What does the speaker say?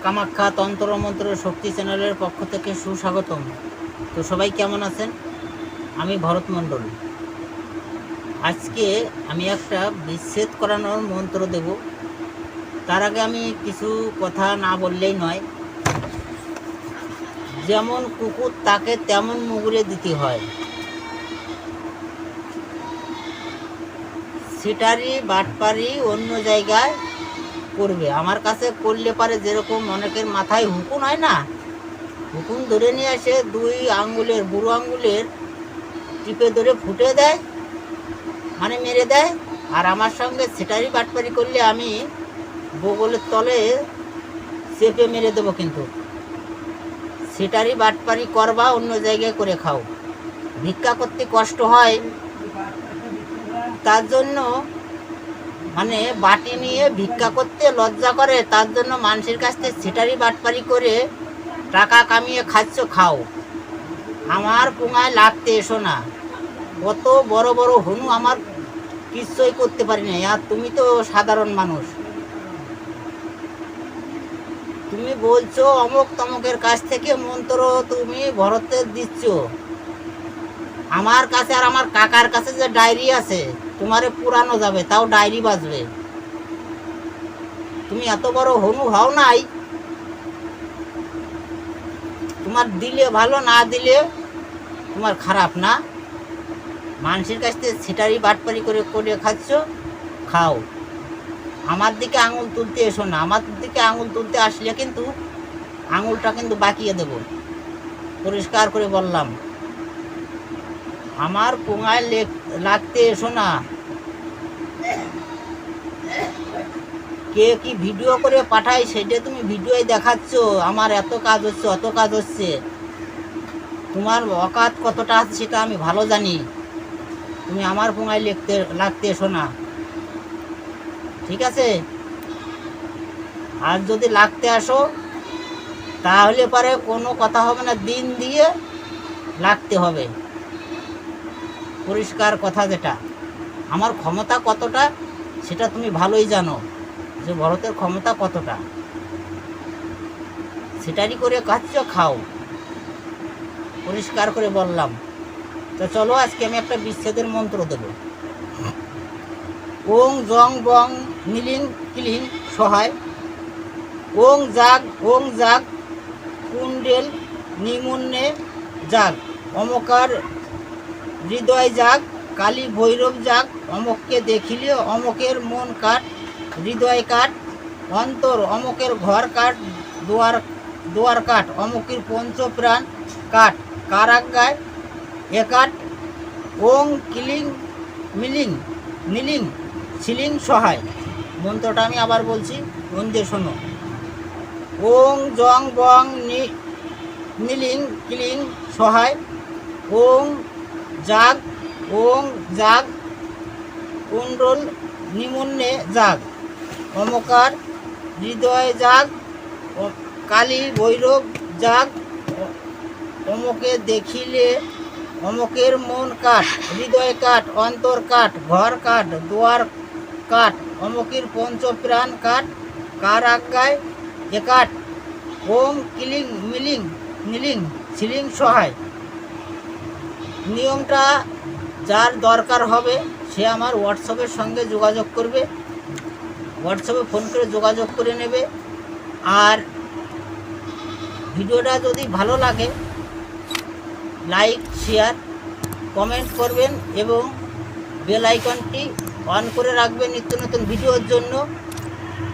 কামাখ্যা তন্ত্র মন্ত্র শক্তি চ্যানেলের পক্ষ থেকে সুস্বাগতম। তো সবাই কেমন আছেন? আমি ভরত মণ্ডল। আজকে আমি একটা বিচ্ছেদ করানোর মন্ত্র দেব। তার আগে আমি কিছু কথা না বললেই নয়। যেমন কুকুর তাকে তেমন মুগুরে দিতে হয়। সিটারি বাটপারি অন্য জায়গায় করবে, আমার কাছে করলে পারে যেরকম অনেকের মাথায় হুকুন হয় না, হুকুন ধরে নিয়ে আসে দুই আঙ্গুলের বুড়ো আঙ্গুলের টিপে ধরে ফুটে দেয়, মানে মেরে দেয়। আর আমার সঙ্গে সিটারি বাটপারি করলে আমি বগলের তলে চেপে মেরে দেবো। কিন্তু সিটারি বাটপারি করবা অন্য জায়গায় করে খাও। ভিক্ষা করতে কষ্ট হয়, তার জন্য মানে বাটি নিয়ে ভিক্ষা করতে লজ্জা করে, তার জন্য মানুষের কাছ থেকে সিটারি বাটপারি করে টাকা কামিয়ে খাচ্ছ, খাও। আমার পোঙায় লাগতে এসো না। কত বড় বড় হনু আমার কিছুই করতে পারি না। আর তুমি তো সাধারণ মানুষ, তুমি বলছো অমুক তমকের কাছ থেকে মন্ত্র তুমি ভরতে দিচ্ছ। আমার কাছে আর আমার কাকার কাছে যে ডায়েরি আছে, তোমারে পুরানো যাবে, তাও ডায়েরি বাজবে। তুমি এত বড় হনু হও নাই। তোমার দিলে ভালো, না দিলে তোমার খারাপ না। মানুষের কাছ থেকে সিটারি বাটপারি করে করে খাচ্ছ, খাও। আমার দিকে আঙুল তুলতে এসো না। আমার দিকে আঙুল তুলতে আসলে কিন্তু আঙুলটা কিন্তু বাঁকিয়ে দেব, পরিষ্কার করে বললাম। আমার পোঙায় লাগতে এসো না। কে কি ভিডিও করে পাঠাই সেটা তুমি ভিডিওই দেখাচ্ছ, আমার এত কাজ হচ্ছে অত কাজ হচ্ছে। তোমার অকাত কতটা আছে সেটা আমি ভালো জানি। তুমি আমার পোঙায় লাগতে এসো না, ঠিক আছে? আর যদি লাগতে আসো তাহলে পরে কোনো কথা হবে না, দিন দিয়ে লাগতে হবে। পরিষ্কার কথা, যেটা আমার ক্ষমতা কতটা সেটা তুমি ভালোই জানো, যে ভরতের ক্ষমতা কতটা। সেটারই করে খাচ্ছ, খাও। পরিষ্কার করে বললাম। তো চলো আজকে আমি একটা বিচ্ছেদের মন্ত্র দেব। ওং জং বং নীলিং কিলিং সহায়। ওং জাগ কুণ্ডেল নিমুন্নে জাগ। অমকার হৃদয় জাগ, কালী ভৈরব জাগ। অমককে দেখিলে অমকের মন কাট, হৃদয় কাট অন্তর। অমকের ঘর কাট, দুয়ার কাট। অমকের পঞ্চপ্রাণ কাট, কারাগায় একাট। ওং কিলিং মিলিং নীলিং ছিলিং সহায়। মন্ত্রটা আমি আবার বলছি, মন দিয়ে শোনো। ওং জং বং নীলিং কিলিং সহায়। ওং জাগ কুণ্ডল নিমুন্নে জাগ। অমকার হৃদয় জাগ, কালী ভৈরব জাগ। অমকে দেখিলে অমকের মন কাট, হৃদয় কাট অন্তর কাট, ঘর কাট দুয়ার কাট। অমকের পঞ্চপ্রাণ কাট, কার আজ্ঞায় একাট। ওম কিলিং মিলিং নীলিং ছিলিং সহায়। নিয়মটা যার দরকার হবে সে আমার হোয়াটসঅ্যাপের সঙ্গে যোগাযোগ করবে, হোয়াটসঅ্যাপে ফোন করে যোগাযোগ করে নেবে। আর ভিডিওটা যদি ভালো লাগে লাইক শেয়ার কমেন্ট করবেন এবং বেল আইকনটি অন করে রাখবেন নিত্য নতুন ভিডিওর জন্য।